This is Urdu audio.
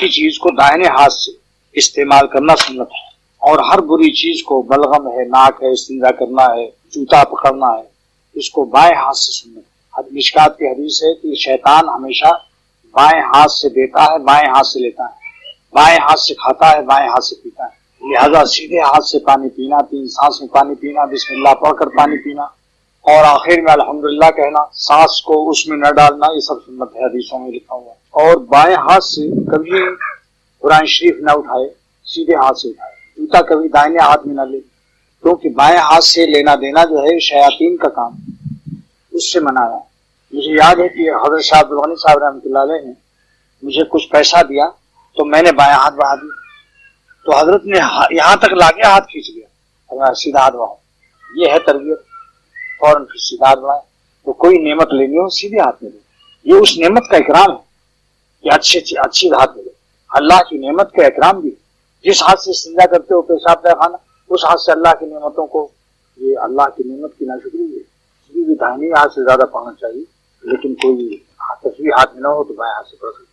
اچھی چیز کو دائیں ہاتھ سے استعمال کرنا سنت ہے، اور ہر بری چیز کو بلغم ہے، ناک ہے، استنجا کرنا ہے، جوتا پکڑنا ہے، اس کو بائیں ہاتھ سے سنت ہے۔ مشکات کی حدیث ہے کہ شیطان ہمیشہ بائیں ہاتھ سے دیتا ہے، بائیں ہاتھ سے لیتا ہے، بائیں ہاتھ سے کھاتا ہے، بائیں ہاتھ سے پیتا ہے، لہذا سیدھے ہاتھ سے پانی پینا، 3 سانس میں پانی پینا، بسم اللہ پڑھ کر پانی پینا، اور آخر میں الحمدللہ کہنا، سانس کو اس میں نہ ڈالنا، یہ سب سنت ہے، حدیثوں میں لکھا ہوا ہے۔ اور بائیں ہاتھ سے کبھی قرآن شریف نہ اٹھائے، سیدھے ہاتھ سے اٹھائے، جوتا کبھی دائیں ہاتھ میں نہ لے، کیونکہ بائیں ہاتھ سے لینا دینا جو ہے شیاطین کا کام، اس سے منع ہے۔ مجھے یاد ہے کہ حضرت شاہ عبدالغنی صاحب رحمۃ اللہ علیہ نے مجھے کچھ پیسہ دیا تو میں نے بائیں ہاتھ بڑھا دیا، تو حضرت نے یہاں تک لا کے ہاتھ کھینچ لیا، اور سیدھا ہاتھ بڑھاؤ، یہ ہے تربیت، فوراً پھر سیدھا ہاتھ بڑھائے۔ تو کوئی نعمت لینی ہو سیدھے ہاتھ میں لے، یہ اس نعمت کا اکرام ہے کہ اچھی ہاتھ میں لے، اللہ کی نعمت کا اکرام بھی ہے۔ جس ہاتھ سے استنجا کرتے ہو پیشاب خانہ، اس ہاتھ سے اللہ کی نعمتوں کو، یہ اللہ کی نعمت کی ناشکری ہے، اس بھی داہنی ہاتھ سے زیادہ پڑھنا چاہیے، لیکن کوئی تصویر ہاتھ میں نہ ہو تو بائیں ہاتھ سے پڑھ سکتے۔